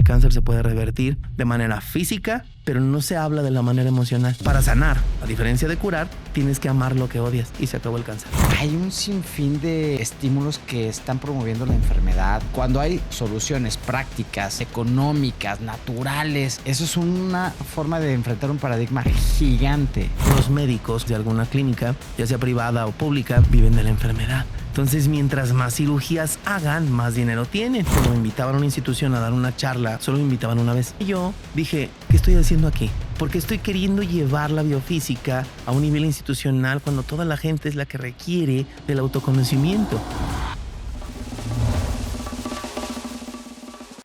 cáncer se puede revertir de manera física, pero no se habla de la manera emocional. Para sanar, a diferencia de curar, tienes que amar lo que odias y se acabó el cáncer. Hay un sinfín de estímulos que están promoviendo la enfermedad. Cuando hay soluciones prácticas, económicas, naturales, eso es una forma de enfrentar un paradigma gigante. Los médicos de alguna clínica, ya sea privada o pública, viven de la enfermedad. Entonces, mientras más cirugías hagan, más dinero tienen. Cuando me invitaban a una institución a dar una charla, solo me invitaban una vez. Y yo dije, ¿qué estoy haciendo aquí? Porque estoy queriendo llevar la biofísica a un nivel institucional cuando toda la gente es la que requiere del autoconocimiento.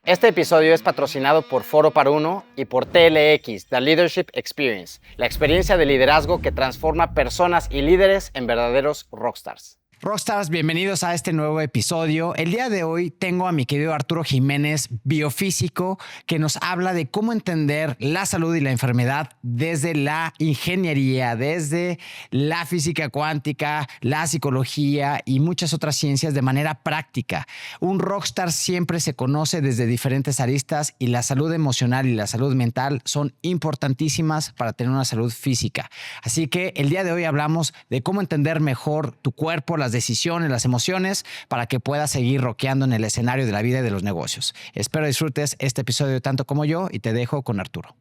Este episodio es patrocinado por Foro para Uno y por TLX, The Leadership Experience, la experiencia de liderazgo que transforma personas y líderes en verdaderos rockstars. Rockstars, bienvenidos a este nuevo episodio. El día de hoy tengo a mi querido Arturo Jiménez, biofísico, que nos habla de cómo entender la salud y la enfermedad desde la ingeniería, desde la física cuántica, la psicología y muchas otras ciencias de manera práctica. Un rockstar siempre se conoce desde diferentes aristas y la salud emocional y la salud mental son importantísimas para tener una salud física. Así que el día de hoy hablamos de cómo entender mejor tu cuerpo, las decisiones, las emociones, para que puedas seguir rockeando en el escenario de la vida y de los negocios. Espero disfrutes este episodio tanto como yo y te dejo con Arturo.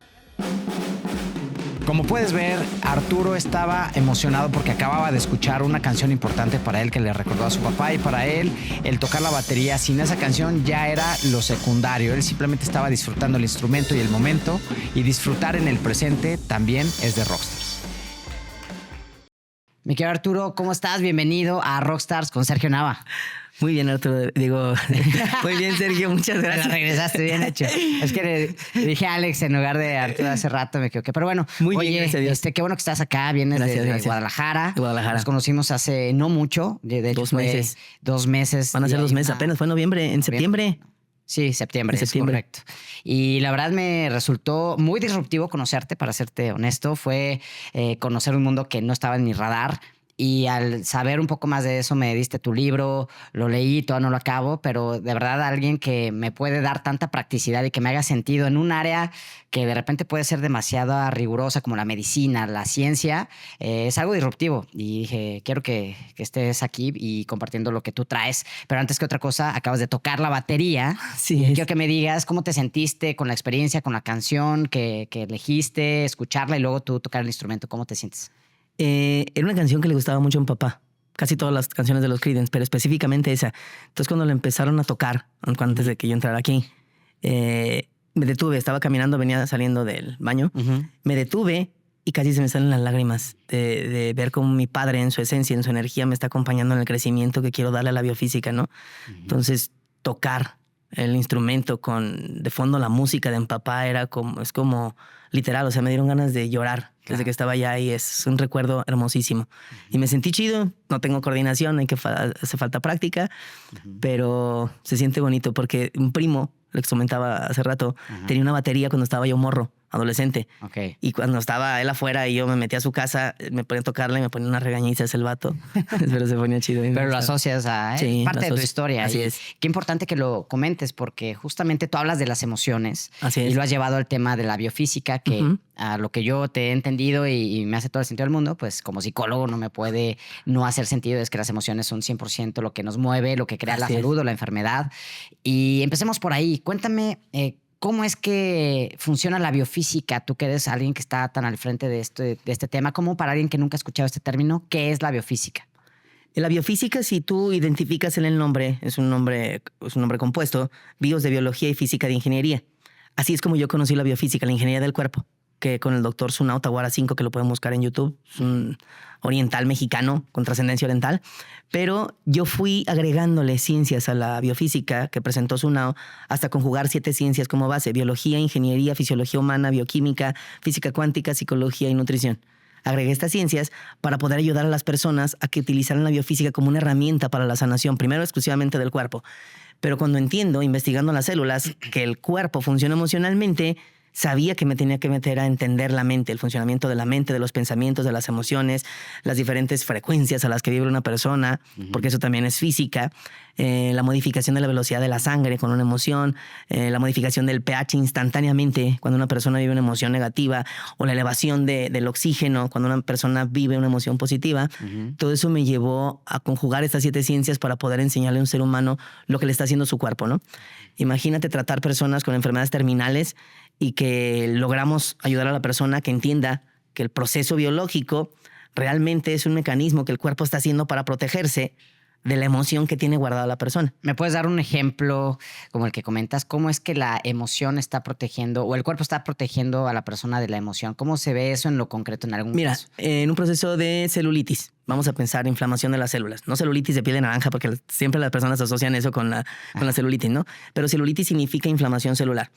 Como puedes ver, Arturo estaba emocionado porque acababa de escuchar una canción importante para él que le recordó a su papá, y para él el tocar la batería sin esa canción ya era lo secundario. Él simplemente estaba disfrutando el instrumento y el momento, y disfrutar en el presente también es de rockstars. Mi querido Arturo, ¿cómo estás? Bienvenido a Rockstars con Sergio Nava. Muy bien, Arturo. Muy bien, Sergio. Muchas gracias. Regresaste, bien hecho. Es que le dije a Alex en lugar de Arturo hace rato, me equivoqué. Pero bueno, muy bien, gracias a Dios. Qué bueno que estás acá. Vienes de Guadalajara. De Guadalajara. Nos conocimos hace no mucho. De hecho, 2 meses. 2 meses. Van a ser 2 meses. Apenas fue en noviembre, en septiembre. Sí, septiembre, es correcto. Y la verdad me resultó muy disruptivo conocerte, para serte honesto. Fue conocer un mundo que no estaba en mi radar. Y al saber un poco más de eso, me diste tu libro, lo leí, todavía no lo acabo, pero de verdad alguien que me puede dar tanta practicidad y que me haga sentido en un área que de repente puede ser demasiado rigurosa, como la medicina, la ciencia, es algo disruptivo. Y dije, quiero que estés aquí y compartiendo lo que tú traes. Pero antes que otra cosa, acabas de tocar la batería. Sí. Quiero que me digas cómo te sentiste con la experiencia, con la canción que elegiste, escucharla y luego tú tocar el instrumento. ¿Cómo te sientes? Era una canción que le gustaba mucho a mi papá. Casi todas las canciones de los Creedence, pero específicamente esa. Entonces, cuando la empezaron a tocar, antes de que yo entrara aquí, me detuve. Estaba caminando, venía saliendo del baño. Me detuve y casi se me salen las lágrimas de ver cómo mi padre, en su esencia, en su energía, me está acompañando en el crecimiento que quiero darle a la biofísica, ¿no? Entonces, tocar el instrumento con de fondo la música de mi papá es como literal, o sea, me dieron ganas de llorar desde que estaba allá, y es un recuerdo hermosísimo. Y me sentí chido, no tengo coordinación, hace falta práctica, pero se siente bonito porque un primo, les comentaba hace rato, tenía una batería cuando estaba yo morro, adolescente. Okay. Y cuando estaba él afuera y yo me metí a su casa, me ponía a tocarla y me ponía una regañiza el vato. Pero se ponía chido. Pero lo asocias a parte de tu historia. Así es. Qué importante que lo comentes, porque justamente tú hablas de las emociones. Así es. Y lo has llevado al tema de la biofísica, que a lo que yo te he entendido y me hace todo el sentido del mundo, pues como psicólogo no me puede no hacer sentido. Es que las emociones son 100% lo que nos mueve, lo que crea la salud o la enfermedad. Y empecemos por ahí. Cuéntame, ¿cómo es que funciona la biofísica? Tú que eres alguien que está tan al frente de este tema, ¿cómo para alguien que nunca ha escuchado este término, qué es la biofísica? La biofísica, si tú identificas en el nombre, es un nombre compuesto, bios de biología y física de ingeniería. Así es como yo conocí la biofísica, la ingeniería del cuerpo, que con el doctor Sunao Tawara 5, que lo pueden buscar en YouTube, es un oriental mexicano con trascendencia oriental, pero yo fui agregándole ciencias a la biofísica que presentó Sunao hasta conjugar 7 ciencias como base: biología, ingeniería, fisiología humana, bioquímica, física cuántica, psicología y nutrición. Agregué estas ciencias para poder ayudar a las personas a que utilizaran la biofísica como una herramienta para la sanación, primero exclusivamente del cuerpo. Pero cuando entiendo, investigando las células, que el cuerpo funciona emocionalmente, sabía que me tenía que meter a entender la mente, el funcionamiento de la mente, de los pensamientos, de las emociones, las diferentes frecuencias a las que vive una persona, porque eso también es física, la modificación de la velocidad de la sangre con una emoción, la modificación del pH instantáneamente cuando una persona vive una emoción negativa, o la elevación del oxígeno cuando una persona vive una emoción positiva. Todo eso me llevó a conjugar estas 7 ciencias para poder enseñarle a un ser humano lo que le está haciendo su cuerpo, ¿no? Imagínate tratar personas con enfermedades terminales y que logramos ayudar a la persona que entienda que el proceso biológico realmente es un mecanismo que el cuerpo está haciendo para protegerse de la emoción que tiene guardada la persona. ¿Me puedes dar un ejemplo como el que comentas? ¿Cómo es que la emoción está protegiendo o el cuerpo está protegiendo a la persona de la emoción? ¿Cómo se ve eso en lo concreto en algún caso? En un proceso de celulitis, vamos a pensar inflamación de las células. No celulitis de piel de naranja, porque siempre las personas asocian eso con la celulitis, ¿no? Pero celulitis significa inflamación celular.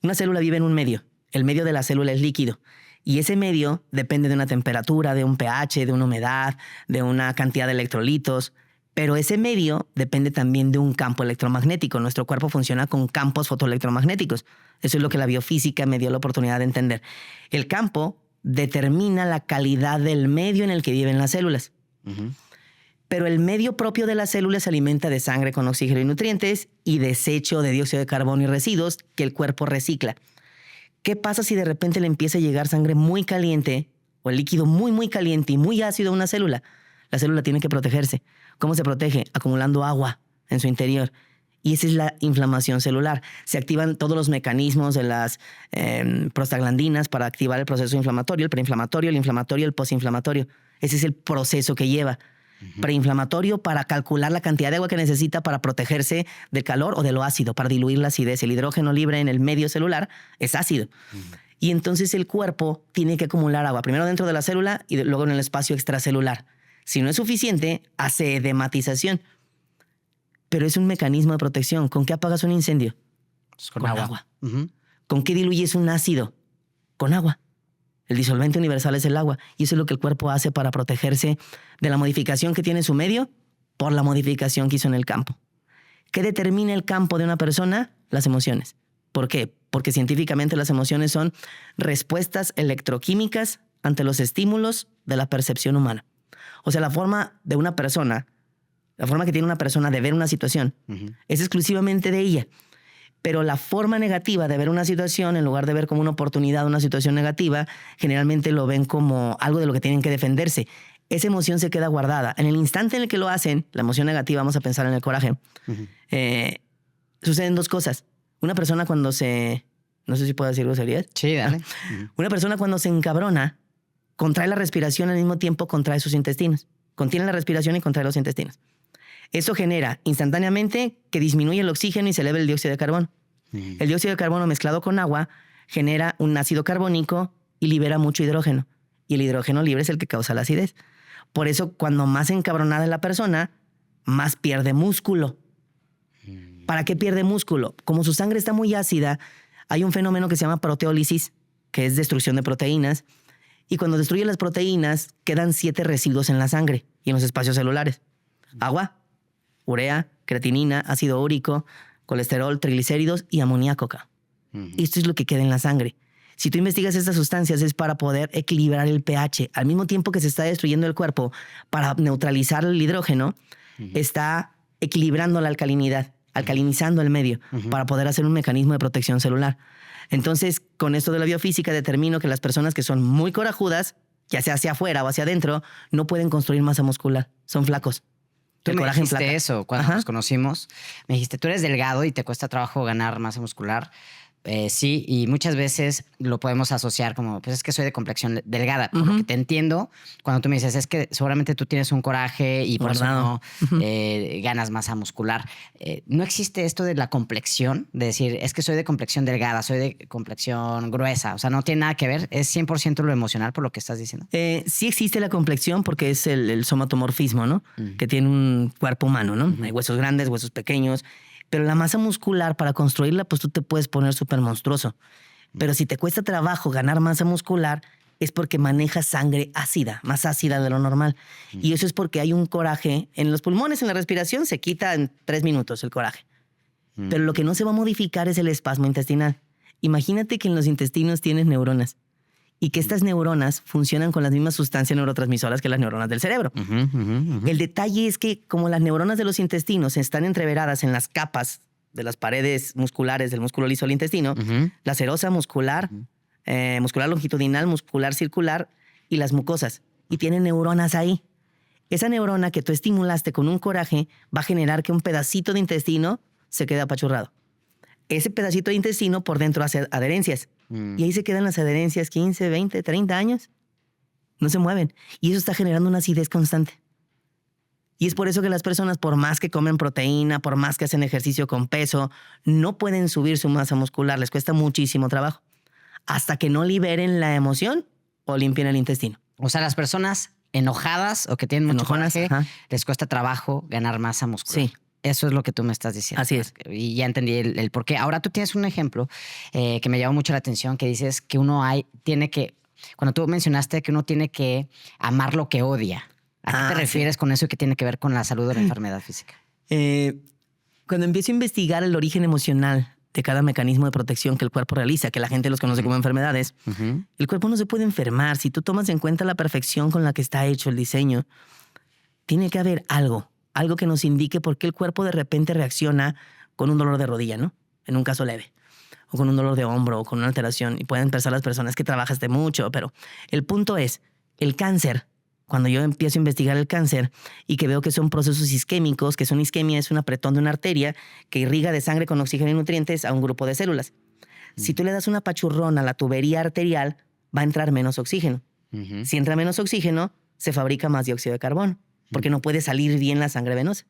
Una célula vive en un medio. El medio de la célula es líquido. Y ese medio depende de una temperatura, de un pH, de una humedad, de una cantidad de electrolitos. Pero ese medio depende también de un campo electromagnético. Nuestro cuerpo funciona con campos fotoelectromagnéticos. Eso es lo que la biofísica me dio la oportunidad de entender. El campo determina la calidad del medio en el que viven las células. Pero el medio propio de las células se alimenta de sangre con oxígeno y nutrientes y desecho de dióxido de carbono y residuos que el cuerpo recicla. ¿Qué pasa si de repente le empieza a llegar sangre muy caliente o el líquido muy, muy caliente y muy ácido a una célula? La célula tiene que protegerse. ¿Cómo se protege? Acumulando agua en su interior. Y esa es la inflamación celular. Se activan todos los mecanismos de las prostaglandinas para activar el proceso inflamatorio, el preinflamatorio, el inflamatorio, el postinflamatorio. Ese es el proceso que lleva. Preinflamatorio para calcular la cantidad de agua que necesita para protegerse del calor o de lo ácido, para diluir la acidez. El hidrógeno libre en el medio celular es ácido. Y entonces el cuerpo tiene que acumular agua, primero dentro de la célula y luego en el espacio extracelular. Si no es suficiente, hace edematización. Pero es un mecanismo de protección. ¿Con qué apagas un incendio? Con agua. ¿Con qué diluyes un ácido? Con agua. El disolvente universal es el agua. Y eso es lo que el cuerpo hace para protegerse de la modificación que tiene en su medio por la modificación que hizo en el campo. ¿Qué determina el campo de una persona? Las emociones. ¿Por qué? Porque científicamente las emociones son respuestas electroquímicas ante los estímulos de la percepción humana. O sea, la forma de una persona, la forma que tiene una persona de ver una situación es exclusivamente de ella. Pero la forma negativa de ver una situación, en lugar de ver como una oportunidad, una situación negativa, generalmente lo ven como algo de lo que tienen que defenderse. Esa emoción se queda guardada. En el instante en el que lo hacen, la emoción negativa, vamos a pensar en el coraje, suceden 2 cosas. Una persona cuando se... No sé si puedo decir groserías. Sí, dale. Una persona cuando se encabrona, contrae la respiración, al mismo tiempo contrae sus intestinos. Contiene la respiración y contrae los intestinos. Eso genera instantáneamente que disminuye el oxígeno y se eleva el dióxido de carbono. El dióxido de carbono mezclado con agua genera un ácido carbónico y libera mucho hidrógeno. Y el hidrógeno libre es el que causa la acidez. Por eso, cuando más encabronada es la persona, más pierde músculo. ¿Para qué pierde músculo? Como su sangre está muy ácida, hay un fenómeno que se llama proteólisis, que es destrucción de proteínas. Y cuando destruye las proteínas, quedan 7 residuos en la sangre y en los espacios celulares. Agua, urea, creatinina, ácido úrico, colesterol, triglicéridos y amoníaco. Esto es lo que queda en la sangre. Si tú investigas estas sustancias es para poder equilibrar el pH. Al mismo tiempo que se está destruyendo el cuerpo para neutralizar el hidrógeno, está equilibrando la alcalinidad, alcalinizando el medio para poder hacer un mecanismo de protección celular. Entonces, con esto de la biofísica determino que las personas que son muy corajudas, ya sea hacia afuera o hacia adentro, no pueden construir masa muscular. Son flacos. Tú me dijiste eso cuando nos conocimos. Me dijiste, tú eres delgado y te cuesta trabajo ganar masa muscular. Sí, y muchas veces lo podemos asociar como, pues es que soy de complexión delgada. Por lo que te entiendo, cuando tú me dices, es que seguramente tú tienes un coraje y por eso no ganas masa muscular. ¿No existe esto de la complexión? De decir, es que soy de complexión delgada, soy de complexión gruesa. O sea, no tiene nada que ver. Es 100% lo emocional por lo que estás diciendo. Sí existe la complexión porque es el somatomorfismo, ¿no? Que tiene un cuerpo humano, ¿no? Hay huesos grandes, huesos pequeños. Pero la masa muscular, para construirla, pues tú te puedes poner súper monstruoso. Pero si te cuesta trabajo ganar masa muscular, es porque manejas sangre ácida, más ácida de lo normal. Y eso es porque hay un coraje en los pulmones, en la respiración, se quita en 3 minutos el coraje. Pero lo que no se va a modificar es el espasmo intestinal. Imagínate que en los intestinos tienes neuronas y que estas neuronas funcionan con las mismas sustancias neurotransmisoras que las neuronas del cerebro. El detalle es que como las neuronas de los intestinos están entreveradas en las capas de las paredes musculares del músculo liso del intestino, la serosa muscular, muscular longitudinal, muscular circular y las mucosas. Y tienen neuronas ahí. Esa neurona que tú estimulaste con un coraje va a generar que un pedacito de intestino se quede apachurrado. Ese pedacito de intestino por dentro hace adherencias. Y ahí se quedan las adherencias 15, 20, 30 años. No se mueven. Y eso está generando una acidez constante. Y es por eso que las personas, por más que comen proteína, por más que hacen ejercicio con peso, no pueden subir su masa muscular. Les cuesta muchísimo trabajo. Hasta que no liberen la emoción o limpien el intestino. O sea, las personas enojadas o que tienen mucho coraje, les cuesta trabajo ganar masa muscular. Sí. Eso es lo que tú me estás diciendo. Así es. Y ya entendí el por qué. Ahora tú tienes un ejemplo que me llamó mucho la atención, que dices que uno tiene que, cuando tú mencionaste que uno tiene que amar lo que odia. ¿A qué te refieres con eso y qué tiene que ver con la salud de la enfermedad física? Cuando empiezo a investigar el origen emocional de cada mecanismo de protección que el cuerpo realiza, que la gente los conoce como enfermedades, el cuerpo no se puede enfermar. Si tú tomas en cuenta la perfección con la que está hecho el diseño, tiene que haber algo que nos indique por qué el cuerpo de repente reacciona con un dolor de rodilla, ¿no? En un caso leve. O con un dolor de hombro o con una alteración. Y pueden pensar las personas que trabajaste mucho, pero el punto es, el cáncer, cuando yo empiezo a investigar el cáncer y que veo que son procesos isquémicos, que son isquemia, es un apretón de una arteria que irriga de sangre con oxígeno y nutrientes a un grupo de células. Si tú le das una pachurrón a la tubería arterial, va a entrar menos oxígeno. Si entra menos oxígeno, se fabrica más dióxido de carbono, porque no puede salir bien la sangre venosa.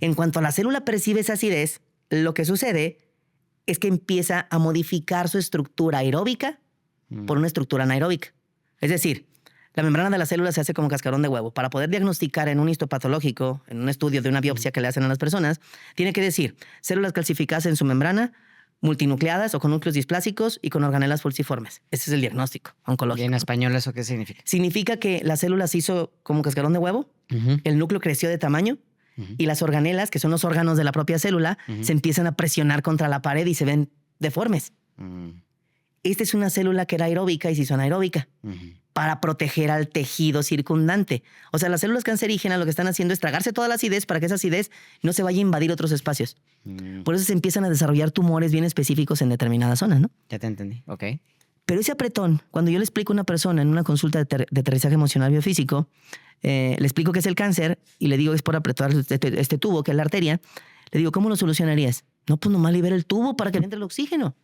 En cuanto la célula percibe esa acidez, lo que sucede es que empieza a modificar su estructura aeróbica por una estructura anaeróbica. Es decir, la membrana de la célula se hace como cascarón de huevo. Para poder diagnosticar en un histopatológico, en un estudio de una biopsia que le hacen a las personas, tiene que decir células calcificadas en su membrana, multinucleadas o con núcleos displásicos y con organelas falciformes. Ese es el diagnóstico oncológico. ¿Y en español eso qué significa? Significa que la célula se hizo como cascarón de huevo, el núcleo creció de tamaño y las organelas, que son los órganos de la propia célula, se empiezan a presionar contra la pared y se ven deformes. Esta es una célula que era aeróbica y se hizo anaeróbica para proteger al tejido circundante. O sea, las células cancerígenas lo que están haciendo es tragarse toda la acidez para que esa acidez no se vaya a invadir otros espacios. Por eso se empiezan a desarrollar tumores bien específicos en determinadas zonas, ¿no? Ya te entendí. Ok. Pero ese apretón, cuando yo le explico a una persona en una consulta de aterrizaje emocional biofísico, le explico qué es el cáncer y le digo que es por apretar este tubo, que es la arteria, le digo, ¿cómo lo solucionarías? No, pues nomás libera el tubo para que entre el oxígeno.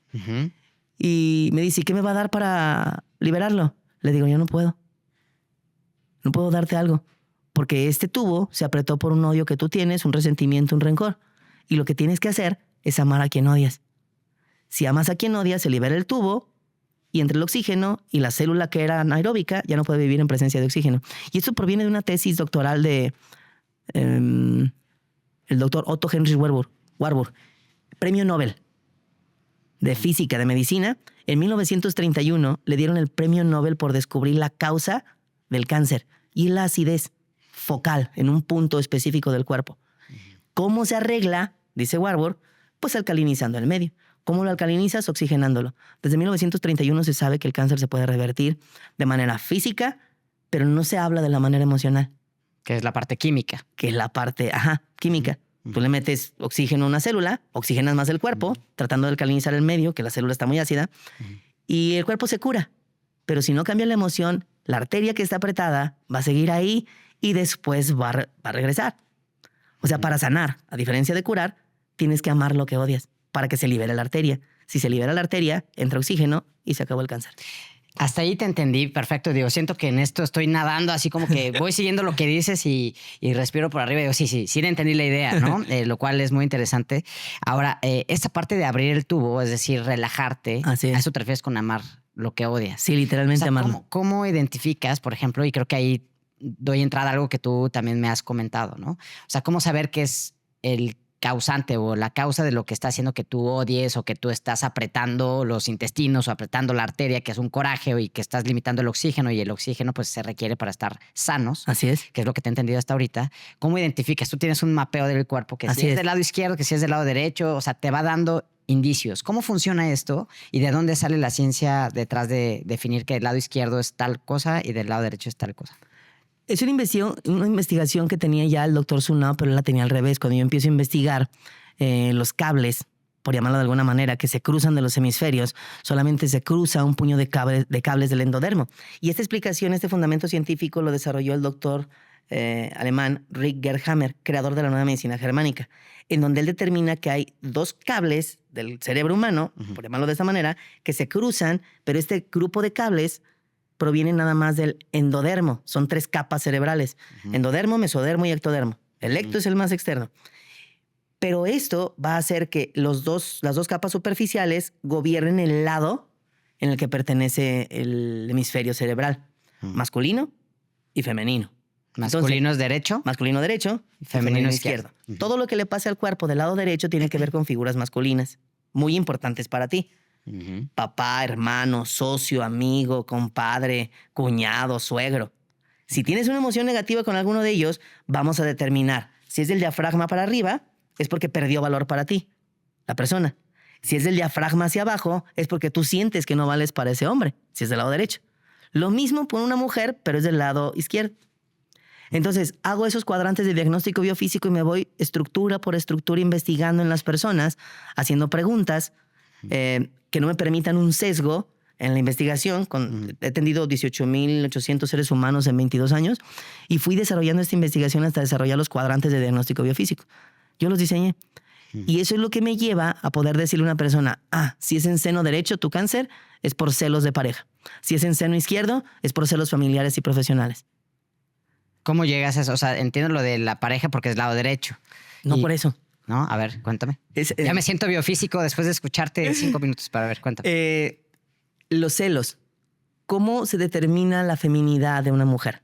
Y me dice, ¿y qué me va a dar para liberarlo? Le digo, yo no puedo. No puedo darte algo. Porque este tubo se apretó por un odio que tú tienes, un resentimiento, un rencor. Y lo que tienes que hacer es amar a quien odias. Si amas a quien odias, se libera el tubo y entre el oxígeno y la célula que era anaeróbica ya no puede vivir en presencia de oxígeno. Y esto proviene de una tesis doctoral de el doctor Otto Heinrich Warburg, premio Nobel de física, de medicina. En 1931 le dieron el premio Nobel por descubrir la causa del cáncer y la acidez focal en un punto específico del cuerpo. ¿Cómo se arregla? Dice Warburg, pues alcalinizando el medio. ¿Cómo lo alcalinizas? Oxigenándolo. Desde 1931 se sabe que el cáncer se puede revertir de manera física, pero no se habla de la manera emocional. Que es la parte química. Que es la parte, química. Tú le metes oxígeno a una célula, oxigenas más el cuerpo, tratando de alcalinizar el medio, que la célula está muy ácida, y el cuerpo se cura. Pero si no cambia la emoción, la arteria que está apretada va a seguir ahí y después va a regresar. O sea, para sanar, a diferencia de curar, tienes que amar lo que odias para que se libere la arteria. Si se libera la arteria, entra oxígeno y se acabó el cáncer. Hasta ahí te entendí, perfecto. Digo, siento que en esto estoy nadando, así como que voy siguiendo lo que dices y respiro por arriba. Digo, sí le entendí la idea, ¿no? Lo cual es muy interesante. Ahora, esta parte de abrir el tubo, es decir, relajarte, a eso te refieres con amar lo que odias. Sí, literalmente amarlo. ¿Cómo identificas, por ejemplo, y creo que ahí doy entrada a algo que tú también me has comentado, ¿no? O sea, ¿cómo saber qué es el causante o la causa de lo que está haciendo que tú odies o que tú estás apretando los intestinos o apretando la arteria, que es un coraje, y que estás limitando el oxígeno, y el oxígeno pues se requiere para estar sanos? Así es. Que es lo que te he entendido hasta ahorita. ¿Cómo identificas? Tú tienes un mapeo del cuerpo que si es del lado izquierdo, que si es del lado derecho, o sea, te va dando indicios. ¿Cómo funciona esto y de dónde sale la ciencia detrás de definir que el lado izquierdo es tal cosa y del lado derecho es tal cosa? Es una investigación que tenía ya el doctor Sunao, pero él la tenía al revés. Cuando yo empiezo a investigar los cables, por llamarlo de alguna manera, que se cruzan de los hemisferios, solamente se cruza un puño de cables del endodermo. Y esta explicación, este fundamento científico lo desarrolló el doctor alemán Rick Gerhammer, creador de la nueva medicina germánica, en donde él determina que hay 2 cables del cerebro humano, por llamarlo de esta manera, que se cruzan, pero este grupo de cables proviene nada más del endodermo. Son 3 capas cerebrales: endodermo, mesodermo y ectodermo. El ecto es el más externo. Pero esto va a hacer que las dos capas superficiales gobiernen el lado en el que pertenece el hemisferio cerebral, masculino y femenino. Masculino es derecho. Masculino derecho y femenino izquierdo. Todo lo que le pase al cuerpo del lado derecho tiene que ver con figuras masculinas, muy importantes para ti. Papá, hermano, socio, amigo, compadre, cuñado, suegro. Si tienes una emoción negativa con alguno de ellos, vamos a determinar si es del diafragma para arriba, es porque perdió valor para ti, la persona. Si es del diafragma hacia abajo, es porque tú sientes que no vales para ese hombre, si es del lado derecho. Lo mismo por una mujer, pero es del lado izquierdo. Entonces, hago esos cuadrantes de diagnóstico biofísico y me voy estructura por estructura investigando en las personas, haciendo preguntas que no me permitan un sesgo en la investigación. He atendido 18,800 seres humanos en 22 años y fui desarrollando esta investigación hasta desarrollar los cuadrantes de diagnóstico biofísico. Yo los diseñé. Y eso es lo que me lleva a poder decirle a una persona, si es en seno derecho tu cáncer, es por celos de pareja. Si es en seno izquierdo, es por celos familiares y profesionales. ¿Cómo llegas a eso? O sea, entiendo lo de la pareja porque es lado derecho. No por eso. No, a ver, cuéntame. Ya me siento biofísico después de escucharte 5 minutos para ver, cuéntame. Los celos. ¿Cómo se determina la feminidad de una mujer?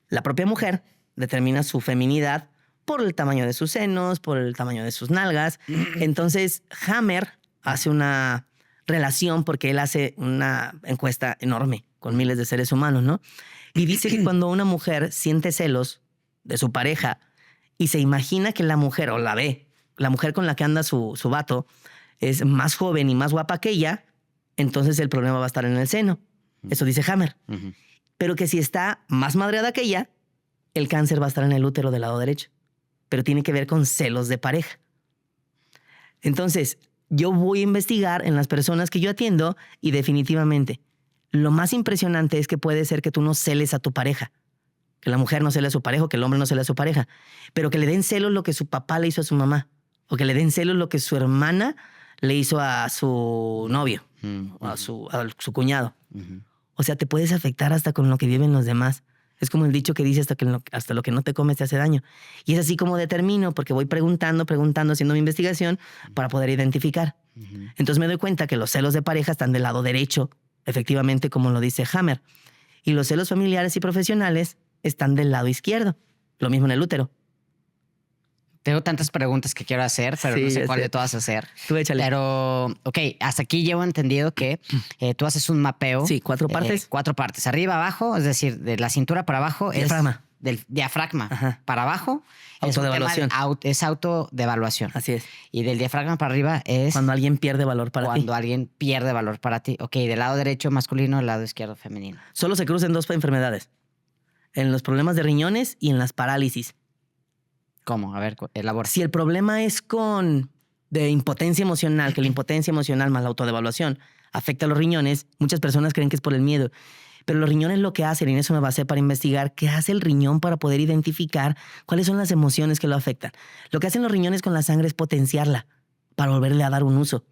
La propia mujer determina su feminidad por el tamaño de sus senos, por el tamaño de sus nalgas. Entonces, Hammer hace una relación porque él hace una encuesta enorme con miles de seres humanos, ¿no? Y dice que cuando una mujer siente celos de su pareja y se imagina que la mujer, o la ve, la mujer con la que anda su vato, es más joven y más guapa que ella, entonces el problema va a estar en el seno. Eso dice Hammer. Pero que si está más madreada que ella, el cáncer va a estar en el útero del lado derecho. Pero tiene que ver con celos de pareja. Entonces, yo voy a investigar en las personas que yo atiendo y definitivamente lo más impresionante es que puede ser que tú no celes a tu pareja, que la mujer no cele a su pareja o que el hombre no cele a su pareja, pero que le den celos lo que su papá le hizo a su mamá o que le den celos lo que su hermana le hizo a su novio o a su cuñado. O sea, te puedes afectar hasta con lo que viven los demás. Es como el dicho que dice hasta lo que no te comes te hace daño. Y es así como determino, porque voy preguntando, haciendo mi investigación para poder identificar. Entonces me doy cuenta que los celos de pareja están del lado derecho, efectivamente, como lo dice Hammer. Y los celos familiares y profesionales están del lado izquierdo. Lo mismo en el útero. Tengo tantas preguntas que quiero hacer, pero no sé cuál de todas hacer. Tú échale. Pero, ok, hasta aquí llevo entendido que tú haces un mapeo. Sí, 4 partes. 4 partes. Arriba, abajo, es decir, de la cintura para abajo. Diafragma. Del diafragma para abajo. Autodevaluación. Es autodevaluación. Así es. Y del diafragma para arriba es... Cuando alguien pierde valor para ti. Cuando alguien pierde valor para ti. Ok, del lado derecho masculino, del lado izquierdo femenino. Solo se cruzan 2 enfermedades. En los problemas de riñones y en las parálisis. ¿Cómo? A ver, elabora. Si el problema es de impotencia emocional, que la impotencia emocional más la autodevaluación afecta a los riñones, muchas personas creen que es por el miedo. Pero los riñones lo que hacen, y en eso me basé para investigar, ¿qué hace el riñón para poder identificar cuáles son las emociones que lo afectan? Lo que hacen los riñones con la sangre es potenciarla para volverle a dar un uso,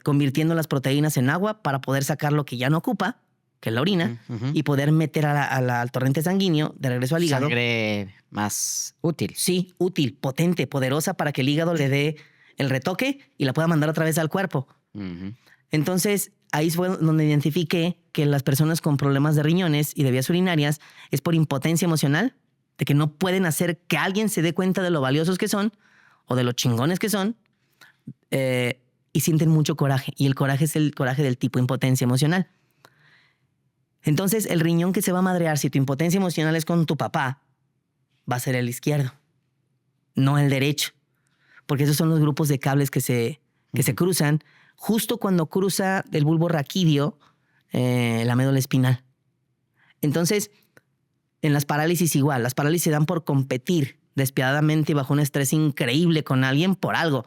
convirtiendo las proteínas en agua para poder sacar lo que ya no ocupa, que es la orina, y poder meter al torrente sanguíneo de regreso al hígado. Sangre más útil. Sí, útil, potente, poderosa para que el hígado le dé el retoque y la pueda mandar otra vez al cuerpo. Entonces, ahí fue donde identifiqué que las personas con problemas de riñones y de vías urinarias es por impotencia emocional, de que no pueden hacer que alguien se dé cuenta de lo valiosos que son o de lo chingones que son, y sienten mucho coraje. Y el coraje es el coraje del tipo impotencia emocional. Entonces, el riñón que se va a madrear si tu impotencia emocional es con tu papá, va a ser el izquierdo, no el derecho. porque esos son los grupos de cables que se cruzan justo cuando cruza del bulbo raquídeo la médula espinal. Entonces, en las parálisis igual, las parálisis se dan por competir despiadadamente y bajo un estrés increíble con alguien por algo.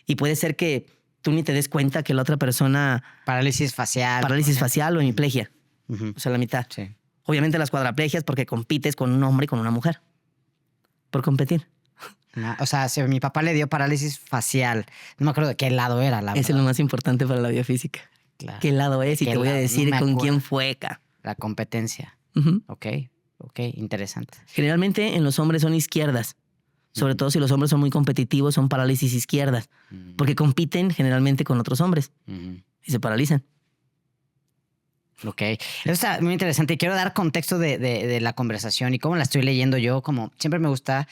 Y puede ser que tú ni te des cuenta que la otra persona... Parálisis facial. Parálisis facial o hemiplegia. O sea, la mitad. Sí. Obviamente las cuadraplegias porque compites con un hombre y con una mujer. Por competir. O sea, si a mi papá le dio parálisis facial, no me acuerdo de qué lado era, la verdad. Eso es lo más importante para la biofísica. Claro. ¿Qué lado es? Y te voy a decir con quién fue. La competencia. Ok, interesante. Generalmente en los hombres son izquierdas. Sobre todo si los hombres son muy competitivos, son parálisis izquierdas. Porque compiten generalmente con otros hombres. Y se paralizan. Ok, eso está muy interesante y quiero dar contexto de la conversación y cómo la estoy leyendo yo. Como siempre me gusta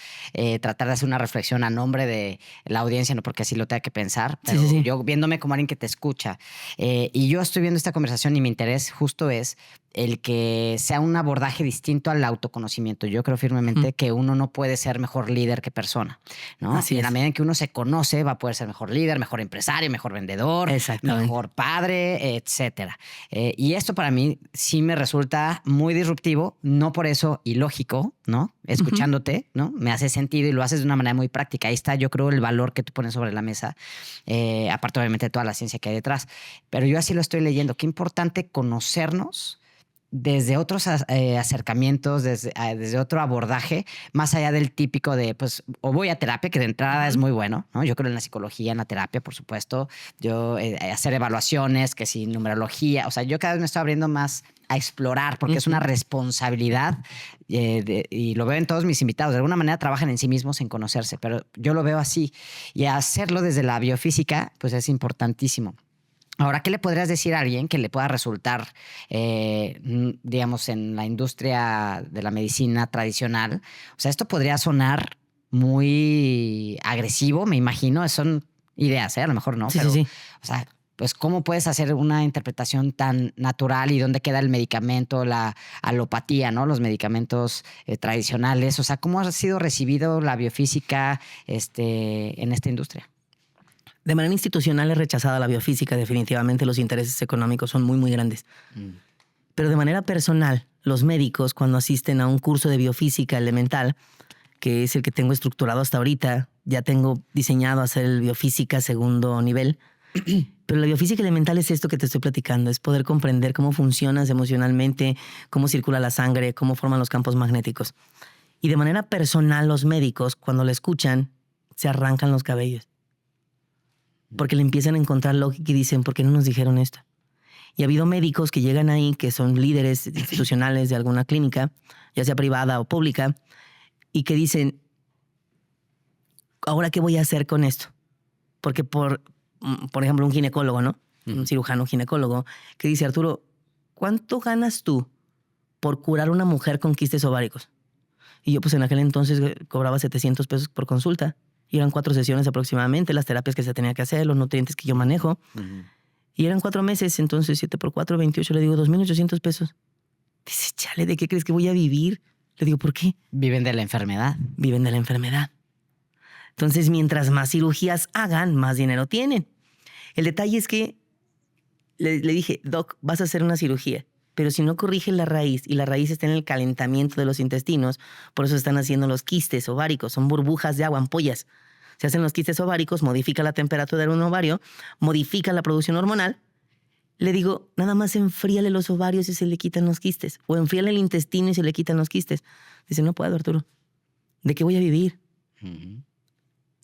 tratar de hacer una reflexión a nombre de la audiencia, no porque así lo tenga que pensar, pero sí. Yo viéndome como alguien que te escucha y yo estoy viendo esta conversación y mi interés justo es el que sea un abordaje distinto al autoconocimiento. Yo creo firmemente que uno no puede ser mejor líder que persona, ¿no? Así y en es. la medida en que uno se conoce va a poder ser mejor líder, mejor empresario, mejor vendedor, mejor padre, etcétera. Y esto para mí sí me resulta muy disruptivo, no por eso ilógico, ¿no? Escuchándote, ¿no? Me hace sentido y lo haces de una manera muy práctica. Ahí está, yo creo, el valor que tú pones sobre la mesa, aparte obviamente de toda la ciencia que hay detrás. Pero yo así lo estoy leyendo. Qué importante conocernos desde otros acercamientos, desde otro abordaje, más allá del típico de, pues, o voy a terapia, que de entrada es muy bueno, ¿no? Yo creo en la psicología, en la terapia, por supuesto. Yo hacer evaluaciones, que si numerología, o sea, yo cada vez me estoy abriendo más a explorar, porque es una responsabilidad y lo veo en todos mis invitados. De alguna manera trabajan en sí mismos, en conocerse, pero yo lo veo así. Y hacerlo desde la biofísica, pues es importantísimo. Ahora, ¿qué le podrías decir a alguien que le pueda resultar, digamos, en la industria de la medicina tradicional? O sea, esto podría sonar muy agresivo, me imagino. Son ideas, a lo mejor no. Sí, pero, sí. O sea, pues, ¿cómo puedes hacer una interpretación tan natural y dónde queda el medicamento, la alopatía, ¿no? Los medicamentos tradicionales. O sea, ¿cómo ha sido recibido la biofísica en esta industria? De manera institucional es rechazada la biofísica. Definitivamente los intereses económicos son muy, muy grandes. Pero de manera personal, los médicos cuando asisten a un curso de biofísica elemental, que es el que tengo estructurado hasta ahorita, ya tengo diseñado hacer el biofísica segundo nivel. Pero la biofísica elemental es esto que te estoy platicando, es poder comprender cómo funcionas emocionalmente, cómo circula la sangre, cómo forman los campos magnéticos. Y de manera personal, los médicos, cuando la escuchan, se arrancan los cabellos. Porque le empiezan a encontrar lógica y dicen, ¿por qué no nos dijeron esto? Y ha habido médicos que llegan ahí, que son líderes institucionales de alguna clínica, ya sea privada o pública, y que dicen, ¿ahora qué voy a hacer con esto? Porque por ejemplo, un ginecólogo, ¿no? Un cirujano ginecólogo, que dice, Arturo, ¿cuánto ganas tú por curar a una mujer con quistes ováricos? Y yo pues en aquel entonces cobraba 700 pesos por consulta. Y eran 4 sesiones aproximadamente, las terapias que se tenía que hacer, los nutrientes que yo manejo. Y eran 4 meses, entonces 7 por 4, 28, le digo 2,800 pesos. Dice, chale, ¿de qué crees que voy a vivir? Le digo, ¿por qué? Viven de la enfermedad. Viven de la enfermedad. Entonces, mientras más cirugías hagan, más dinero tienen. El detalle es que le dije, Doc, vas a hacer una cirugía, pero si no corriges la raíz, y la raíz está en el calentamiento de los intestinos, por eso están haciendo los quistes ováricos, son burbujas de agua, ampollas. Se hacen los quistes ováricos, modifica la temperatura de un ovario, modifica la producción hormonal. Le digo, nada más enfríale los ovarios y se le quitan los quistes. O enfríale el intestino y se le quitan los quistes. Dice, no puedo, Arturo. ¿De qué voy a vivir?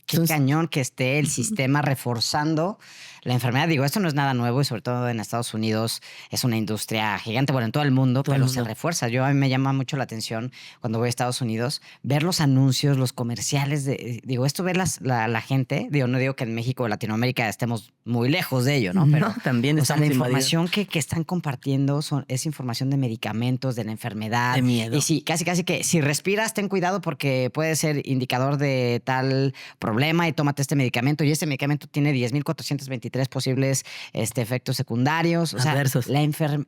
Qué cañón que esté el sistema reforzando la enfermedad. Digo, esto no es nada nuevo y sobre todo en Estados Unidos es una industria gigante, bueno, en todo el mundo, pero se refuerza. A mí me llama mucho la atención cuando voy a Estados Unidos ver los anuncios, los comerciales. Digo, esto ver la gente, no digo que en México o Latinoamérica estemos muy lejos de ello, ¿no? Pero no, también o sea, la información que están compartiendo es información de medicamentos, de la enfermedad. De miedo. Y sí, casi que si respiras, ten cuidado porque puede ser indicador de tal problema y tómate este medicamento. Y este medicamento tiene 10,423 posibles efectos secundarios. Adversos.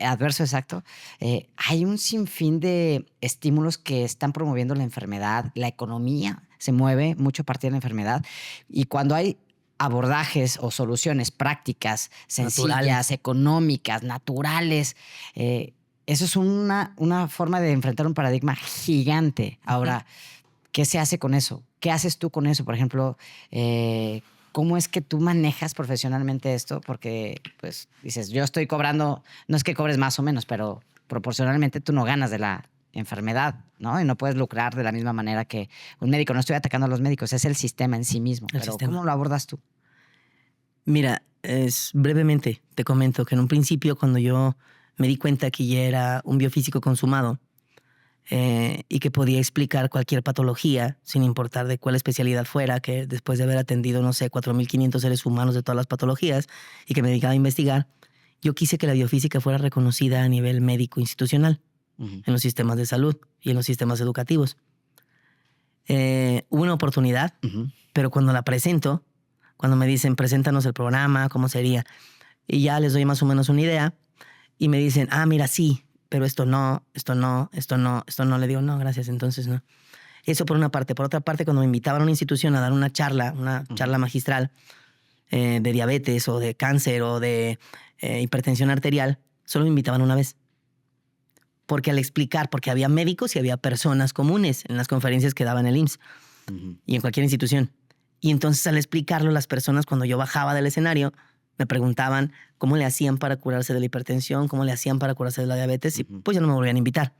Adversos, exacto. Hay un sinfín de estímulos que están promoviendo la enfermedad, la economía. se mueve mucho a partir de la enfermedad. Y cuando hay abordajes o soluciones prácticas, sencillas, económicas, naturales, eso es una forma de enfrentar un paradigma gigante. Ahora, ¿qué se hace con eso? ¿Qué haces tú con eso? Por ejemplo, ¿cómo es que tú manejas profesionalmente esto? Porque, pues, dices, yo estoy cobrando, no es que cobres más o menos, pero proporcionalmente tú no ganas de la enfermedad, ¿no? Y no puedes lucrar de la misma manera que un médico. No estoy atacando a los médicos, es el sistema en sí mismo. Pero ¿cómo lo abordas tú? Mira, brevemente te comento que en un principio, cuando yo me di cuenta que ya era un biofísico consumado y que podía explicar cualquier patología, sin importar de cuál especialidad fuera, que después de haber atendido, no sé, 4.500 seres humanos de todas las patologías y que me dedicaba a investigar, yo quise que la biofísica fuera reconocida a nivel médico institucional, en los sistemas de salud y en los sistemas educativos. Hubo una oportunidad, pero cuando la presento, cuando me dicen, preséntanos el programa, cómo sería, y ya les doy más o menos una idea, y me dicen, mira, sí, pero esto no, le digo, no, gracias, entonces no. Eso por una parte. Por otra parte, cuando me invitaban a una institución a dar una charla magistral de diabetes o de cáncer o de hipertensión arterial, solo me invitaban una vez. Porque al explicar, porque había médicos y había personas comunes en las conferencias que daban el IMSS y en cualquier institución. Y entonces al explicarlo, las personas, cuando yo bajaba del escenario, me preguntaban cómo le hacían para curarse de la hipertensión, cómo le hacían para curarse de la diabetes, y pues ya no me volvían a invitar.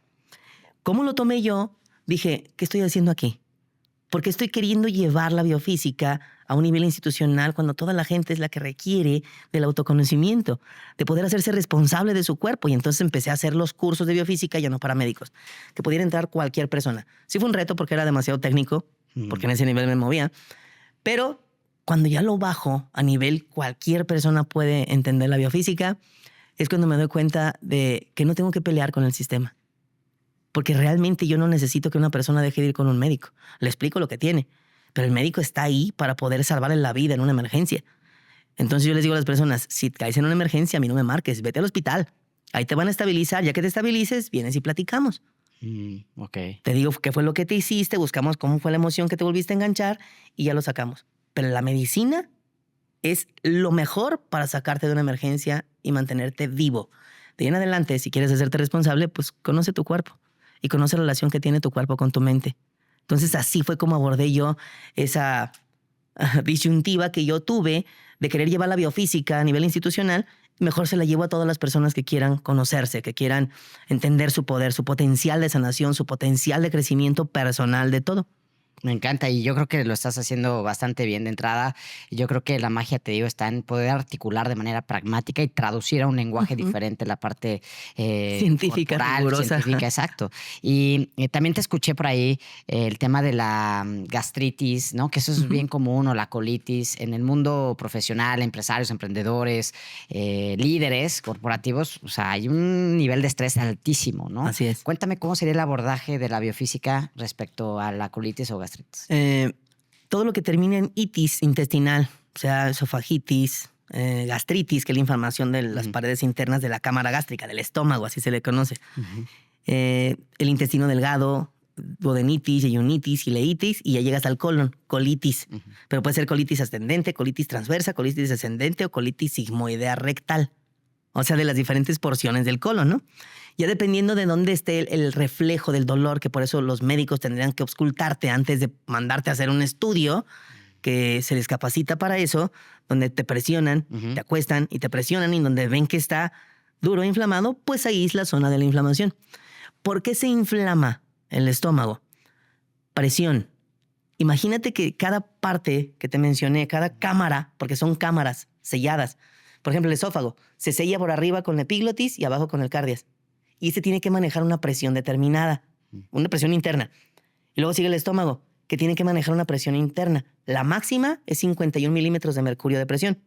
¿Cómo lo tomé yo? Dije, ¿qué estoy haciendo aquí? Porque estoy queriendo llevar la biofísica a un nivel institucional cuando toda la gente es la que requiere del autoconocimiento, de poder hacerse responsable de su cuerpo. Y entonces empecé a hacer los cursos de biofísica ya no para médicos, que pudiera entrar cualquier persona. Sí fue un reto porque era demasiado técnico, porque en ese nivel me movía, pero cuando ya lo bajo a nivel cualquier persona puede entender la biofísica, es cuando me doy cuenta de que no tengo que pelear con el sistema. Porque realmente yo no necesito que una persona deje de ir con un médico. Le explico lo que tiene. Pero el médico está ahí para poder salvarle la vida en una emergencia. Entonces yo les digo a las personas, si caes en una emergencia, a mí no me marques, vete al hospital. Ahí te van a estabilizar. Ya que te estabilices, vienes y platicamos. Te digo qué fue lo que te hiciste, buscamos cómo fue la emoción que te volviste a enganchar y ya lo sacamos. Pero la medicina es lo mejor para sacarte de una emergencia y mantenerte vivo. De ahí en adelante, si quieres hacerte responsable, pues conoce tu cuerpo y conoce la relación que tiene tu cuerpo con tu mente. Entonces así fue como abordé yo esa disyuntiva que yo tuve de querer llevar la biofísica a nivel institucional. Mejor se la llevo a todas las personas que quieran conocerse, que quieran entender su poder, su potencial de sanación, su potencial de crecimiento personal, de todo. Me encanta y yo creo que lo estás haciendo bastante bien de entrada. Yo creo que la magia, te digo, está en poder articular de manera pragmática y traducir a un lenguaje diferente la parte científica, corporal, rigurosa. Científica, exacto. Y también te escuché por ahí el tema de la gastritis, ¿no? Que eso es bien común, o la colitis. En el mundo profesional, empresarios, emprendedores, líderes corporativos, o sea, hay un nivel de estrés altísimo, ¿no? Así es. Cuéntame cómo sería el abordaje de la biofísica respecto a la colitis o gastritis. Todo lo que termine en itis intestinal, o sea, esofagitis, gastritis, que es la inflamación de las paredes internas de la cámara gástrica, del estómago, así se le conoce. El intestino delgado, duodenitis, yeyunitis, ileitis, y ya llegas al colon, colitis. Pero puede ser colitis ascendente, colitis transversa, colitis descendente o colitis sigmoidea rectal. O sea, de las diferentes porciones del colon, ¿no? Ya dependiendo de dónde esté el reflejo del dolor, que por eso los médicos tendrían que auscultarte antes de mandarte a hacer un estudio, que se les capacita para eso, donde te presionan, te acuestan y te presionan, y donde ven que está duro e inflamado, pues ahí es la zona de la inflamación. ¿Por qué se inflama el estómago? Presión. Imagínate que cada parte que te mencioné, cada cámara, porque son cámaras selladas, por ejemplo, el esófago se sella por arriba con la epiglotis y abajo con el cardias. Y este tiene que manejar una presión determinada, una presión interna. Y luego sigue el estómago, que tiene que manejar una presión interna. La máxima es 51 milímetros de mercurio de presión.